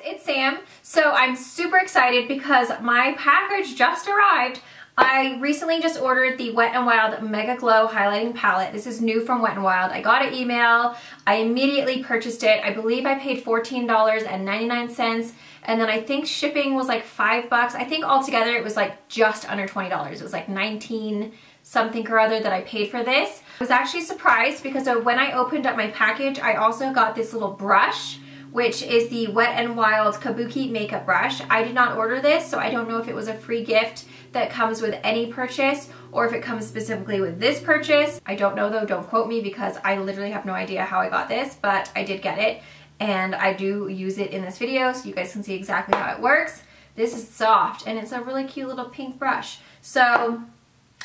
it's Sam. So I'm super excited because my package just arrived. I recently just ordered the Wet n Wild MegaGlo Highlighting Palette. This is new from Wet n Wild. I got an email. I immediately purchased it. I believe I paid $14.99, and then I think shipping was like $5. I think altogether it was like just under $20. It was like 19 something or other that I paid for this. I was actually surprised because when I opened up my package, I also got this little brush, which is the Wet n Wild Kabuki makeup brush. I did not order this, so I don't know if it was a free gift that comes with any purchase or if it comes specifically with this purchase. I don't know though, don't quote me because I literally have no idea how I got this, but I did get it and I do use it in this video so you guys can see exactly how it works. This is soft and it's a really cute little pink brush. So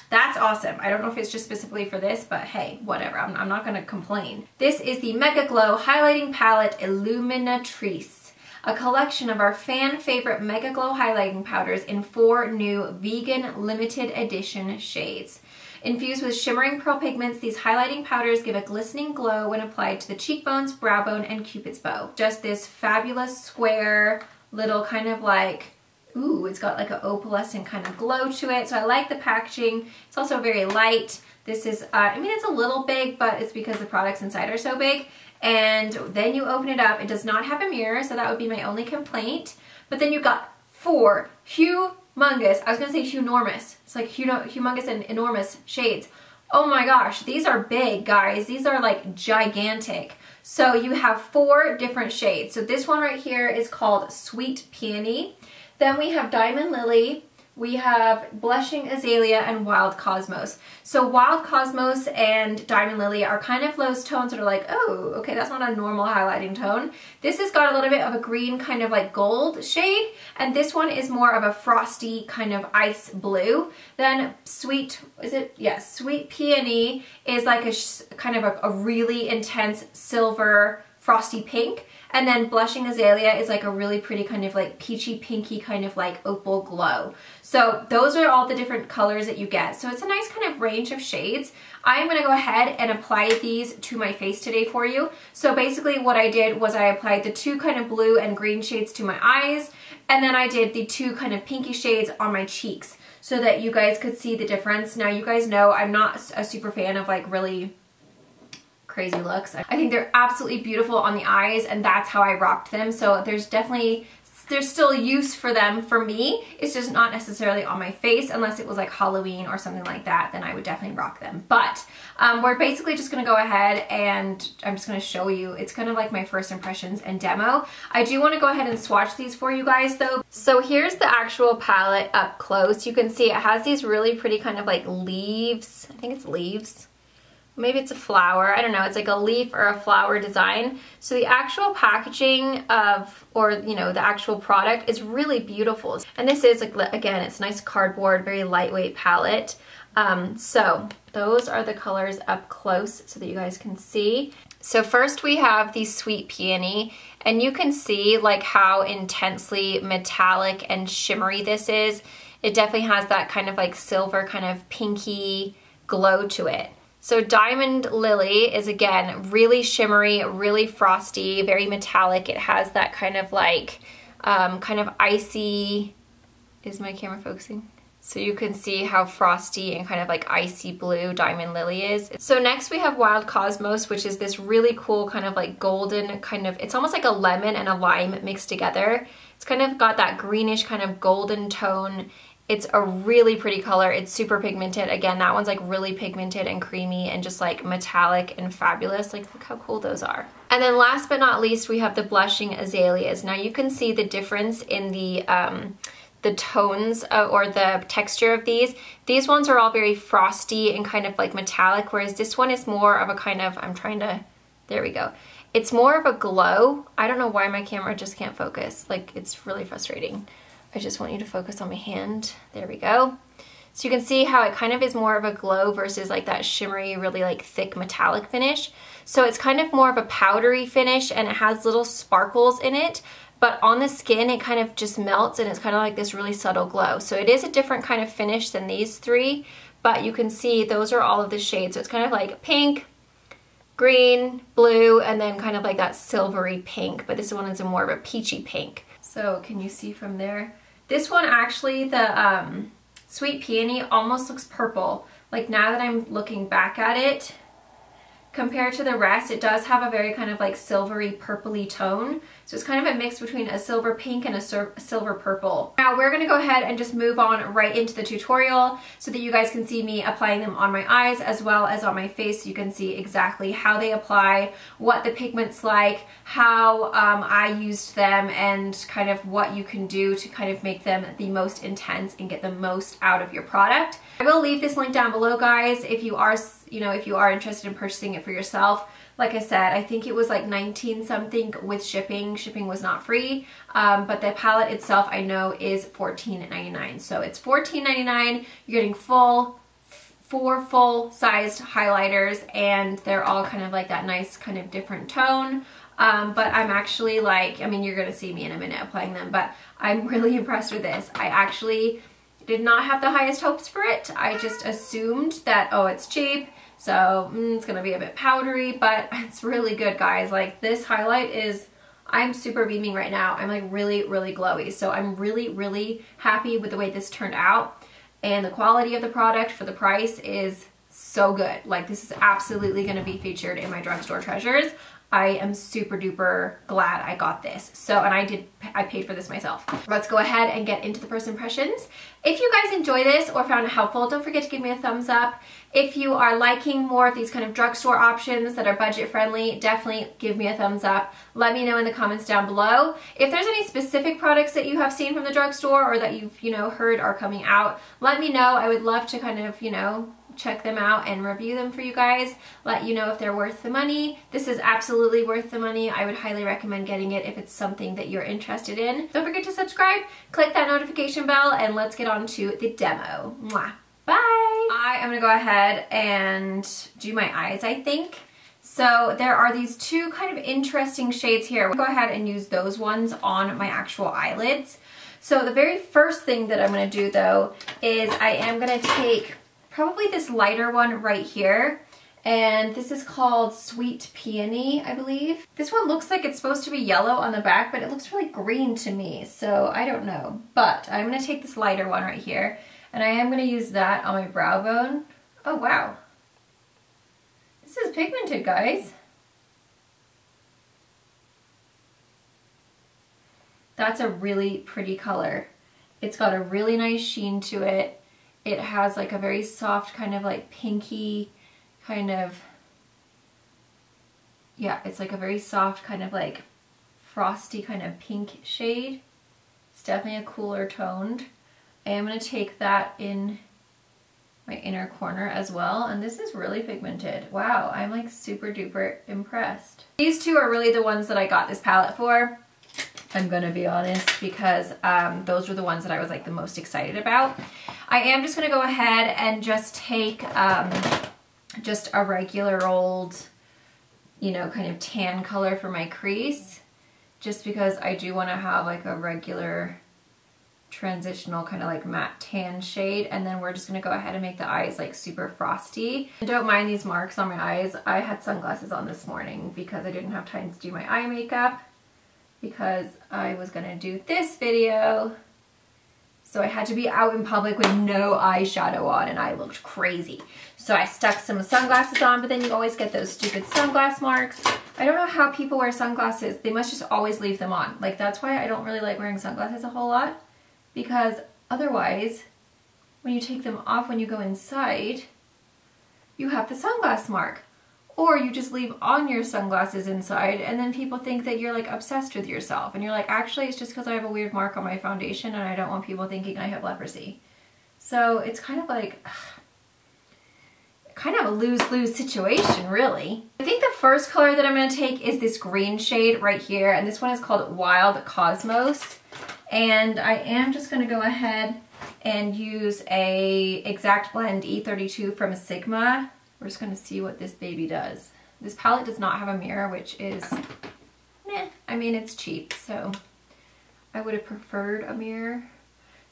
that's awesome. I don't know if it's just specifically for this, but hey, whatever. I'm not going to complain. This is the MegaGlo Highlighting Palette Illuminatrice, a collection of our fan favorite MegaGlo highlighting powders in 4 new vegan limited edition shades. Infused with shimmering pearl pigments, these highlighting powders give a glistening glow when applied to the cheekbones, brow bone, and cupid's bow. Just this fabulous square little kind of like, ooh, it's got like an opalescent kind of glow to it. So I like the packaging. It's also very light. This is, I mean, it's a little big, but it's because the products inside are so big. And then you open it up. It does not have a mirror, so that would be my only complaint. But then you got 4 humongous, I was gonna say hunormous. It's like humongous and enormous shades. Oh my gosh, these are big, guys. These are like gigantic. So you have 4 different shades. So this one right here is called Sweet Peony. Then we have Diamond Lily, we have Blushing Azalea, and Wild Cosmos. So Wild Cosmos and Diamond Lily are kind of those tones that are like, oh, okay, that's not a normal highlighting tone. This has got a little bit of a green kind of like gold shade, and this one is more of a frosty kind of ice blue. Then Sweet Peony is like a kind of a really intense silver frosty pink. And then Blushing Azalea is like a really pretty kind of like peachy pinky kind of like opal glow. So those are all the different colors that you get. So it's a nice kind of range of shades. I'm going to go ahead and apply these to my face today for you. So basically what I did was I applied the 2 kind of blue and green shades to my eyes, and then I did the 2 kind of pinky shades on my cheeks so that you guys could see the difference. Now you guys know I'm not a super fan of like really crazy looks. I think they're absolutely beautiful on the eyes, and that's how I rocked them. So there's still use for them for me. It's just not necessarily on my face unless it was like Halloween or something like that, then I would definitely rock them. But we're basically just gonna go ahead and I'm just gonna show you. It's kind of like my first impressions and demo. I do want to go ahead and swatch these for you guys though. So here's the actual palette up close. You can see it has these really pretty kind of like leaves. I think it's leaves. Maybe it's a flower, I don't know, it's like a leaf or a flower design. So the actual packaging of, or you know, the actual product is really beautiful. And this is, like, again, it's nice cardboard, very lightweight palette. So those are the colors up close so that you guys can see. So first we have the Sweet Peony, and you can see like how intensely metallic and shimmery this is. It definitely has that kind of like silver kind of pinky glow to it. So Diamond Lily is, again, really shimmery, really frosty, very metallic. It has that kind of like, kind of icy, is my camera focusing? So you can see how frosty and kind of like icy blue Diamond Lily is. So next we have Wild Cosmos, which is this really cool kind of like golden kind of, it's almost like a lemon and a lime mixed together. It's kind of got that greenish kind of golden tone. It's a really pretty color. It's super pigmented. Again, that one's like really pigmented and creamy and just like metallic and fabulous. Like, look how cool those are. And then last but not least, we have the Blushing Azaleas. Now you can see the difference in the tones or the texture of these. These ones are all very frosty and kind of like metallic, whereas this one is more of a kind of, there we go. It's more of a glow. I don't know why my camera just can't focus. Like, it's really frustrating. I just want you to focus on my hand. There we go. So you can see how it kind of is more of a glow versus like that shimmery, really like thick metallic finish. So it's kind of more of a powdery finish, and it has little sparkles in it, but on the skin it kind of just melts and it's kind of like this really subtle glow. So it is a different kind of finish than these 3, but you can see those are all of the shades. So it's kind of like pink, green, blue, and then kind of like that silvery pink, but this one is a more of a peachy pink. So can you see from there? This one actually, the Sweet Peony almost looks purple. Like now that I'm looking back at it, compared to the rest, it does have a very kind of like silvery purpley tone. So it's kind of a mix between a silver pink and a silver purple. Now we're gonna go ahead and just move on right into the tutorial so that you guys can see me applying them on my eyes as well as on my face, so you can see exactly how they apply, what the pigment's like, how I used them, and kind of what you can do to kind of make them the most intense and get the most out of your product. I will leave this link down below, guys, if you are if you are interested in purchasing it for yourself. Like I said, I think it was like 19 something with shipping. Shipping was not free, but the palette itself I know is $14.99. So it's $14.99. You're getting 4 full-sized highlighters, and they're all kind of like that nice kind of different tone. But I'm actually like, I mean, you're gonna see me in a minute applying them, but I'm really impressed with this. I actually did not have the highest hopes for it. I just assumed that, oh, it's cheap, so it's gonna be a bit powdery, but it's really good, guys. Like this highlight is, I'm super beaming right now. I'm like really, really glowy. So I'm really, really happy with the way this turned out. And the quality of the product for the price is so good. Like this is absolutely gonna be featured in my drugstore treasures. I am super duper glad I got this. So, and I paid for this myself. Let's go ahead and get into the first impressions. If you guys enjoy this or found it helpful, don't forget to give me a thumbs up. If you are liking more of these kind of drugstore options that are budget friendly, definitely give me a thumbs up. Let me know in the comments down below. If there's any specific products that you have seen from the drugstore or that you've, heard are coming out, let me know. I would love to kind of, check them out and review them for you guys, let you know if they're worth the money. This is absolutely worth the money. I would highly recommend getting it if it's something that you're interested in. Don't forget to subscribe, click that notification bell, and let's get on to the demo. Mwah. Bye! I am gonna go ahead and do my eyes, I think. So there are these two kind of interesting shades here. I'll go ahead and use those ones on my actual eyelids. So the very first thing that I'm gonna do though is I am gonna take probably this lighter one right here, and this is called Sweet Peony, I believe. This one looks like it's supposed to be yellow on the back, but it looks really green to me, so I don't know. But I'm gonna take this lighter one right here, and I am gonna use that on my brow bone. Oh wow, this is pigmented, guys. That's a really pretty color. It's got a really nice sheen to it. It has like a very soft kind of like pinky kind of, yeah, it's like a very soft kind of like frosty kind of pink shade. It's definitely a cooler toned. I am going to take that in my inner corner as well, and this is really pigmented. Wow, I'm like super duper impressed. These two are really the ones that I got this palette for. I'm gonna be honest, because those were the ones that I was like the most excited about. I am just gonna go ahead and just take just a regular old, kind of tan color for my crease, just because I do want to have like a regular transitional kind of like matte tan shade. And then we're just gonna go ahead and make the eyes like super frosty. And don't mind these marks on my eyes. I had sunglasses on this morning because I didn't have time to do my eye makeup, because I was gonna do this video. So I had to be out in public with no eyeshadow on, and I looked crazy. So I stuck some sunglasses on, but then you always get those stupid sunglass marks. I don't know how people wear sunglasses. They must just always leave them on. Like that's why I don't really like wearing sunglasses a whole lot, because otherwise when you take them off when you go inside, you have the sunglass mark. Or you just leave on your sunglasses inside, and then people think that you're like obsessed with yourself, and you're like, actually it's just because I have a weird mark on my foundation and I don't want people thinking I have leprosy. So it's kind of like, kind of a lose-lose situation, really. I think the first color that I'm going to take is this green shade right here, and this one is called Wild Cosmos. And I am just going to go ahead and use a Exact Blend E32 from Sigma. We're just gonna see what this baby does. This palette does not have a mirror, which is, meh. I mean, it's cheap, so I would have preferred a mirror.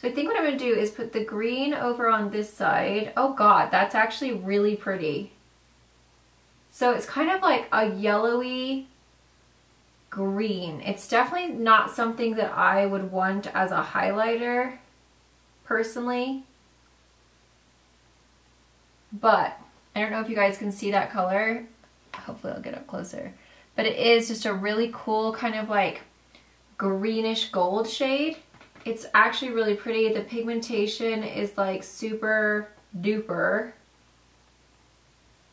So I think what I'm gonna do is put the green over on this side. Oh God, that's actually really pretty. So it's kind of like a yellowy green. It's definitely not something that I would want as a highlighter personally, but I don't know if you guys can see that color. Hopefully I'll get up closer, but it is just a really cool kind of like greenish gold shade. It's actually really pretty. The pigmentation is like super duper.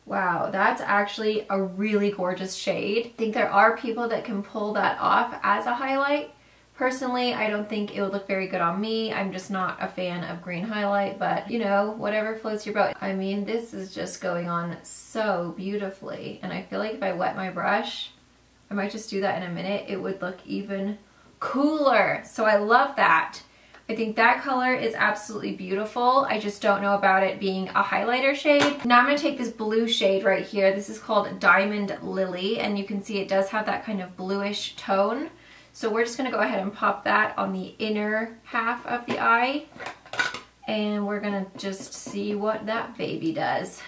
Wow, that's actually a really gorgeous shade. I think there are people that can pull that off as a highlight. Personally, I don't think it would look very good on me. I'm just not a fan of green highlight, but you know, whatever floats your boat. I mean, this is just going on so beautifully. And I feel like if I wet my brush, I might just do that in a minute, it would look even cooler. So I love that. I think that color is absolutely beautiful. I just don't know about it being a highlighter shade. Now I'm gonna take this blue shade right here. This is called Diamond Lily, and you can see it does have that kind of bluish tone. So we're just gonna go ahead and pop that on the inner half of the eye, and we're gonna just see what that baby does.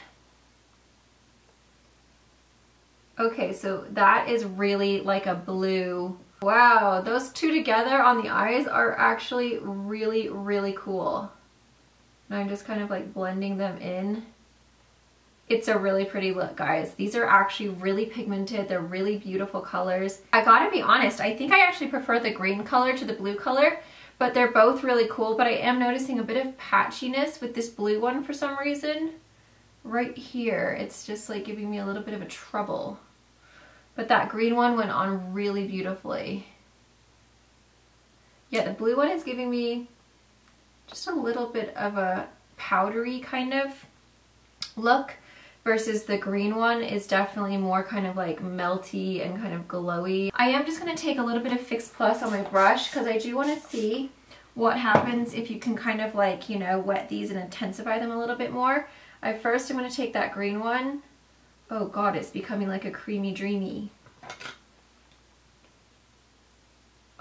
Okay, so that is really like a blue. Wow, those two together on the eyes are actually really, really cool. And I'm just kind of like blending them in. It's a really pretty look, guys. These are actually really pigmented. They're really beautiful colors. I gotta be honest, I think I actually prefer the green color to the blue color, but they're both really cool. But I am noticing a bit of patchiness with this blue one for some reason. Right here, it's just like giving me a little bit of a trouble. But that green one went on really beautifully. Yeah, the blue one is giving me just a little bit of a powdery kind of look, versus the green one is definitely more kind of like melty and kind of glowy. I am just going to take a little bit of Fix Plus on my brush because I do want to see what happens if you can kind of like, you know, wet these and intensify them a little bit more. First I'm going to take that green one. Oh god, it's becoming like a creamy dreamy.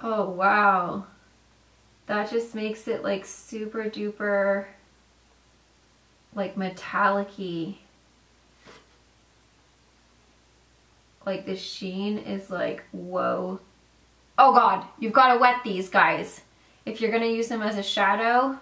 Oh wow. That just makes it like super duper like metallic-y. Like the sheen is like, whoa. Oh god, you've got to wet these, guys. If you're going to use them as a shadow,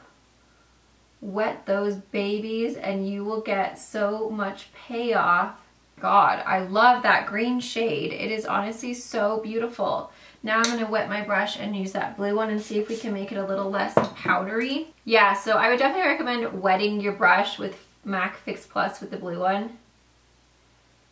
wet those babies and you will get so much payoff. God, I love that green shade. It is honestly so beautiful. Now I'm going to wet my brush and use that blue one and see if we can make it a little less powdery. Yeah, so I would definitely recommend wetting your brush with MAC Fix Plus with the blue one.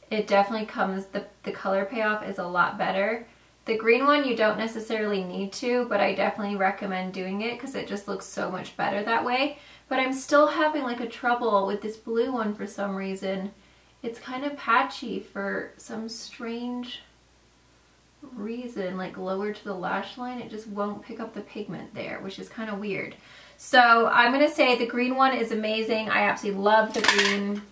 It definitely comes, the color payoff is a lot better. The green one you don't necessarily need to, but I definitely recommend doing it because it just looks so much better that way. But I'm still having like a trouble with this blue one for some reason. It's kind of patchy for some strange reason, like lower to the lash line, it just won't pick up the pigment there, which is kind of weird. So I'm gonna say the green one is amazing. I absolutely love the green.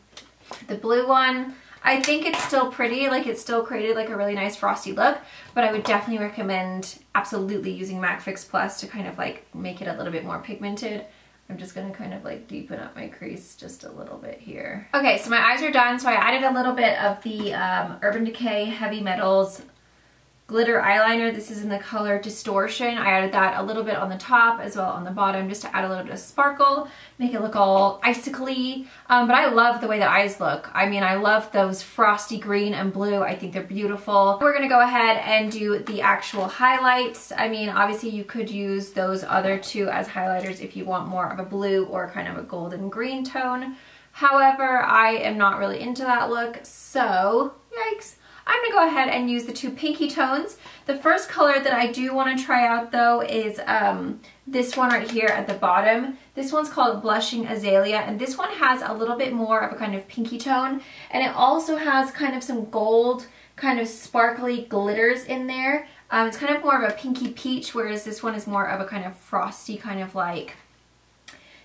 The blue one, I think it's still pretty, like it's still created like a really nice frosty look, but I would definitely recommend absolutely using MAC Fix Plus to kind of like make it a little bit more pigmented. I'm just gonna kind of like deepen up my crease just a little bit here. Okay, so my eyes are done, so I added a little bit of the Urban Decay Heavy Metals glitter eyeliner. This is in the color Distortion. I added that a little bit on the top as well on the bottom just to add a little bit of sparkle, make it look all icicle-y. But I love the way the eyes look. I mean, I love those frosty green and blue. I think they're beautiful. We're gonna go ahead and do the actual highlights. I mean, obviously you could use those other two as highlighters if you want more of a blue or kind of a golden green tone. However, I am not really into that look, so yikes. I'm gonna go ahead and use the two pinky tones. The first color that I do want to try out though is this one right here at the bottom. This one's called Blushing Azalea, and this one has a little bit more of a kind of pinky tone, and it also has kind of some gold, kind of sparkly glitters in there. It's kind of more of a pinky peach, whereas this one is more of a kind of frosty, kind of like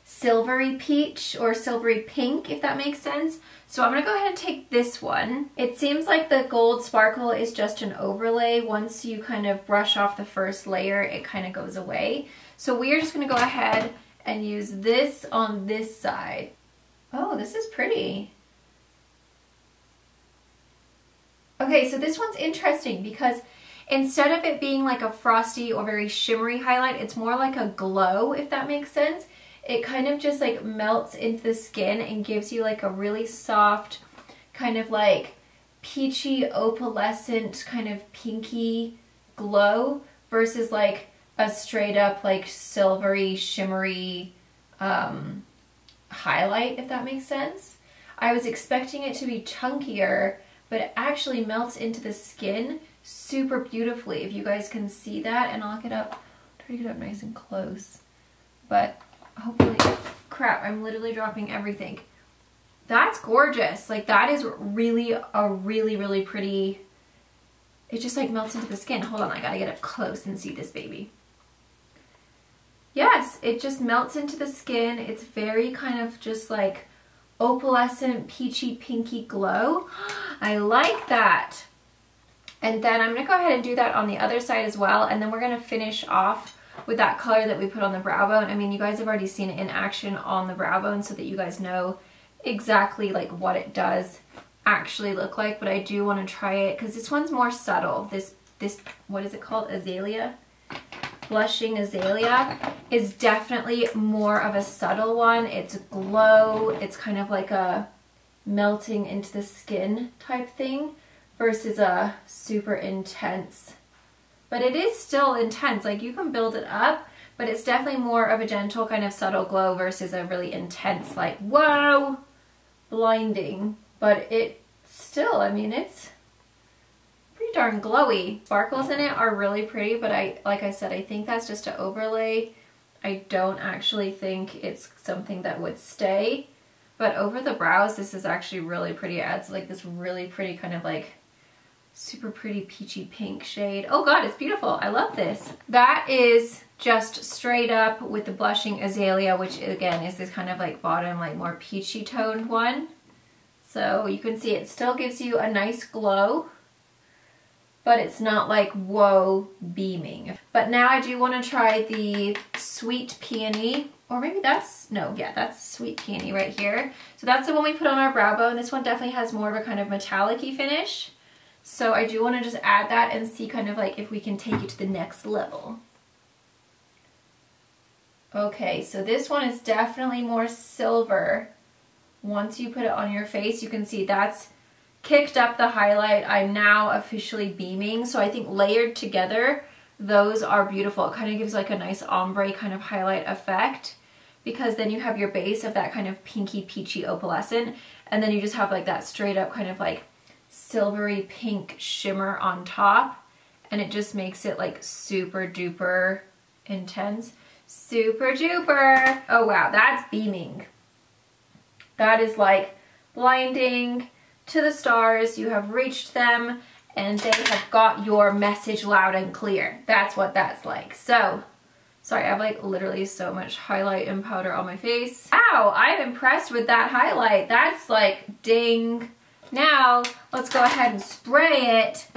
silvery peach or silvery pink, if that makes sense. So I'm gonna go ahead and take this one. It seems like the gold sparkle is just an overlay. Once you kind of brush off the first layer, it kind of goes away. So we are just gonna go ahead and use this on this side. Oh, this is pretty. Okay, so this one's interesting because instead of it being like a frosty or very shimmery highlight, it's more like a glow, if that makes sense. It kind of just like melts into the skin and gives you like a really soft, kind of like peachy, opalescent, kind of pinky glow versus like a straight up like silvery, shimmery highlight, if that makes sense. I was expecting it to be chunkier, but it actually melts into the skin super beautifully, if you guys can see that. And I'll get up, try to get up nice and close, but hopefully, crap, I'm literally dropping everything. That's gorgeous. Like that is really a really pretty, it just like melts into the skin. Hold on, I gotta get up close and see this baby. Yes, it just melts into the skin. It's very kind of just like opalescent, peachy, pinky glow. I like that. And then I'm gonna go ahead and do that on the other side as well. And then we're gonna finish off with that color that we put on the brow bone. I mean, you guys have already seen it in action on the brow bone so that you guys know exactly like what it does actually look like, but I do want to try it because this one's more subtle. This what is it called? Azalea? Blushing Azalea is definitely more of a subtle one. It's glow. It's kind of like a melting into the skin type thing versus a super intense. But it is still intense. Like you can build it up, but it's definitely more of a gentle kind of subtle glow versus a really intense like, whoa, blinding. But it still, I mean, it's pretty darn glowy. Sparkles in it are really pretty, but like I said, I think that's just an overlay. I don't actually think it's something that would stay. But over the brows, this is actually really pretty. It adds like this really pretty kind of like super pretty peachy pink shade. Oh god, it's beautiful. I love this. That is just straight up with the Blushing Azalea, which again is this kind of like bottom, like more peachy toned one. So you can see it still gives you a nice glow, but it's not like whoa beaming. But now I do want to try the Sweet Peony, or maybe that's, no, yeah, that's Sweet Peony right here. So that's the one we put on our brow bone. This one definitely has more of a kind of metallic-y finish. So I do want to just add that and see kind of like if we can take it to the next level. Okay, so this one is definitely more silver. Once you put it on your face, you can see that's kicked up the highlight. I'm now officially beaming. So I think layered together, those are beautiful. It kind of gives like a nice ombre kind of highlight effect, because then you have your base of that kind of pinky peachy opalescent, and then you just have like that straight up kind of like silvery pink shimmer on top, and it just makes it like super duper intense. Super duper. Oh wow, that's beaming. That is like blinding to the stars. You have reached them and they have got your message loud and clear. That's what that's like. So, sorry, I have like literally so much highlight and powder on my face. Wow, I'm impressed with that highlight. That's like ding. Now, let's go ahead and spray it.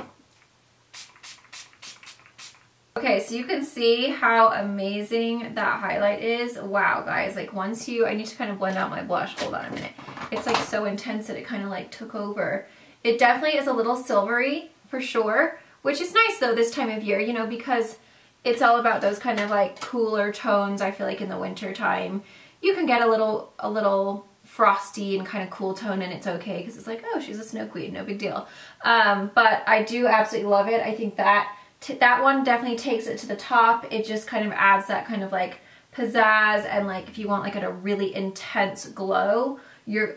Okay, so you can see how amazing that highlight is. Wow, guys, like once you, I need to kind of blend out my blush. Hold on a minute. It's like so intense that it kind of like took over. It definitely is a little silvery for sure, which is nice though this time of year, you know, because it's all about those kind of like cooler tones. I feel like in the winter time, you can get a little frosty and kind of cool tone, and it's okay because it's like, oh, she's a snow queen, no big deal. But I do absolutely love it. I think that one definitely takes it to the top. It just kind of adds that kind of like pizzazz, and like if you want like a really intense glow,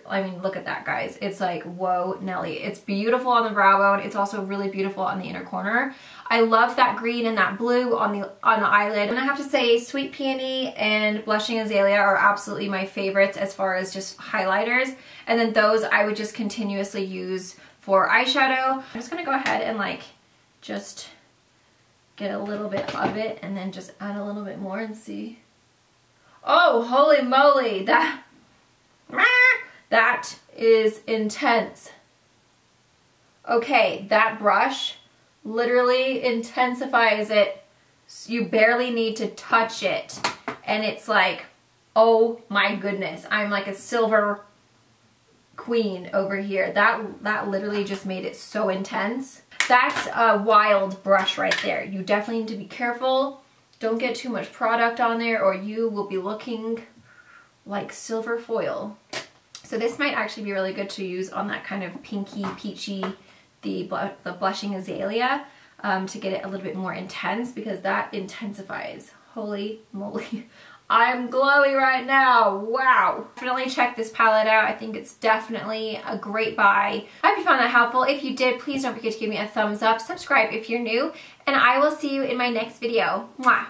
I mean, look at that, guys. It's like, whoa, Nelly. It's beautiful on the brow bone. It's also really beautiful on the inner corner. I love that green and that blue on the eyelid. And I have to say, Sweet Peony and Blushing Azalea are absolutely my favorites as far as just highlighters. And then those I would just continuously use for eyeshadow. I'm just gonna go ahead and like just get a little bit of it and then just add a little bit more and see. Oh, holy moly, that is intense. Okay, that brush literally intensifies it. You barely need to touch it. And it's like, oh my goodness, I'm like a silver queen over here. That literally just made it so intense. That's a wild brush right there. You definitely need to be careful. Don't get too much product on there or you will be looking like silver foil. So this might actually be really good to use on that kind of pinky, peachy, the Blushing Azalea to get it a little bit more intense because that intensifies. Holy moly. I'm glowy right now. Wow. Definitely check this palette out. I think it's definitely a great buy. I hope you found that helpful. If you did, please don't forget to give me a thumbs up, subscribe if you're new, and I will see you in my next video. Mwah.